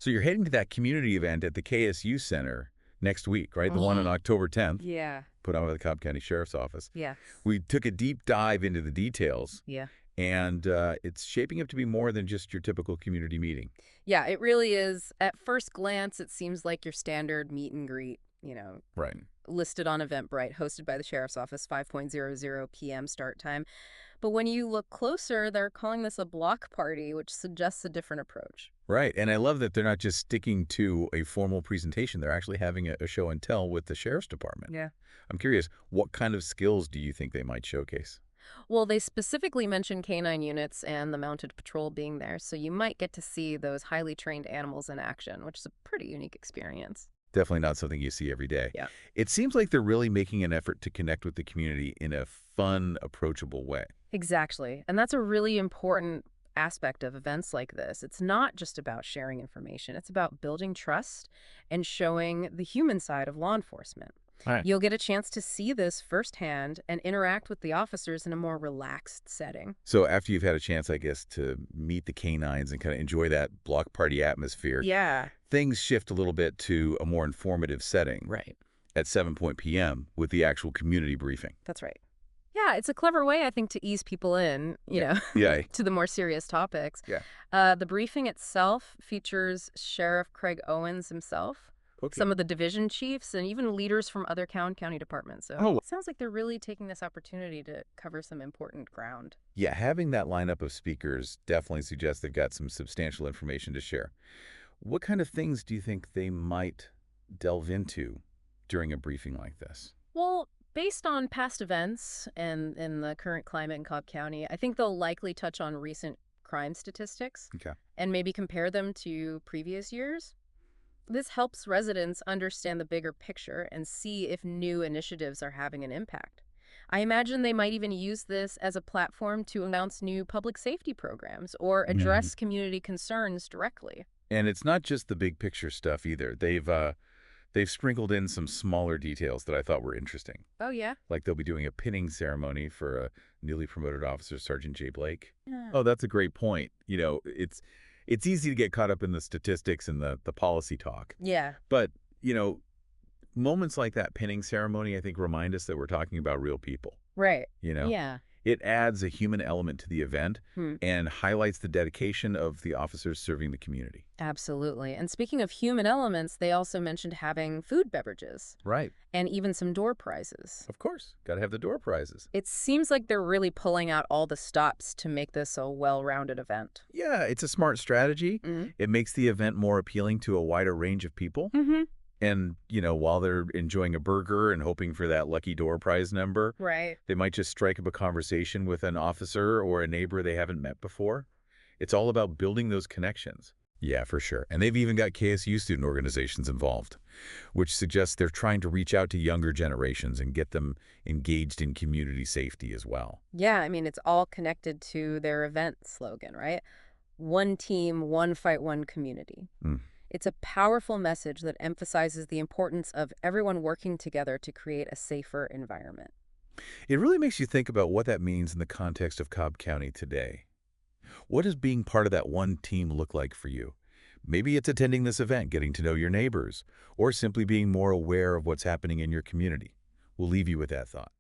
So you're heading to that community event at the KSU Center next week, right? The one on Mhm. October 10th, Yeah. put on by the Cobb County Sheriff's Office. Yes. We took a deep dive into the details, Yeah. and it's shaping up to be more than just your typical community meeting. Yeah, it really is. At first glance, it seems like your standard meet and greet, Right. listed on Eventbrite, hosted by the Sheriff's Office, 5:00 p.m. start time. But when you look closer, they're calling this a block party, which suggests a different approach. Right. And I love that they're not just sticking to a formal presentation. They're actually having a show and tell with the sheriff's department. Yeah. I'm curious, what kind of skills do you think they might showcase? Well, they specifically mention canine units and the mounted patrol being there, so you might get to see those highly trained animals in action, which is a pretty unique experience. Definitely not something you see every day. Yeah. It seems like they're really making an effort to connect with the community in a fun, approachable way. Exactly. And that's a really important aspect of events like this. It's not just about sharing information, it's about building trust and showing the human side of law enforcement. All right. You'll get a chance to see this firsthand and interact with the officers in a more relaxed setting. So after you've had a chance, I guess, to meet the canines and kind of enjoy that block party atmosphere, Yeah. things shift a little bit to a more informative setting Right. at 7 p.m. with the actual community briefing. That's right. Yeah, it's a clever way, I think, to ease people in, Yeah. to the more serious topics. Yeah. The briefing itself features Sheriff Craig Owens himself, Okay. some of the division chiefs, and even leaders from other county departments. So Oh, it sounds like they're really taking this opportunity to cover some important ground. yeah, having that lineup of speakers definitely suggests they've got some substantial information to share. What kind of things do you think they might delve into during a briefing like this? Well, based on past events and in the current climate in Cobb County, I think they'll likely touch on recent crime statistics Okay. and maybe compare them to previous years. This helps residents understand the bigger picture and see if new initiatives are having an impact. I imagine they might even use this as a platform to announce new public safety programs or Mhm. address community concerns directly. And it's not just the big picture stuff either. They've sprinkled in some smaller details that I thought were interesting. Oh, yeah? Like they'll be doing a pinning ceremony for a newly promoted officer, Sergeant Jay Blake. Yeah. Oh, that's a great point. It's easy to get caught up in the statistics and the policy talk. Yeah. But, moments like that pinning ceremony, I think, remind us that we're talking about real people. Right. You know, Yeah. it adds a human element to the event Hmm. and highlights the dedication of the officers serving the community. Absolutely. And speaking of human elements, they also mentioned having food beverages Right. and even some door prizes. Of course. Got to have the door prizes. It seems like they're really pulling out all the stops to make this a well-rounded event. Yeah, it's a smart strategy. Mm-hmm. It makes the event more appealing to a wider range of people. Mm-hmm. And, while they're enjoying a burger and hoping for that lucky door prize number, Right. they might just strike up a conversation with an officer or a neighbor they haven't met before. It's all about building those connections. Yeah, for sure. And they've even got KSU student organizations involved, which suggests they're trying to reach out to younger generations and get them engaged in community safety as well. Yeah, I mean, it's all connected to their event slogan, right? One team, one fight, one community. Mm. It's a powerful message that emphasizes the importance of everyone working together to create a safer environment. It really makes you think about what that means in the context of Cobb County today. What does being part of that one team look like for you? Maybe it's attending this event, getting to know your neighbors, or simply being more aware of what's happening in your community. We'll leave you with that thought.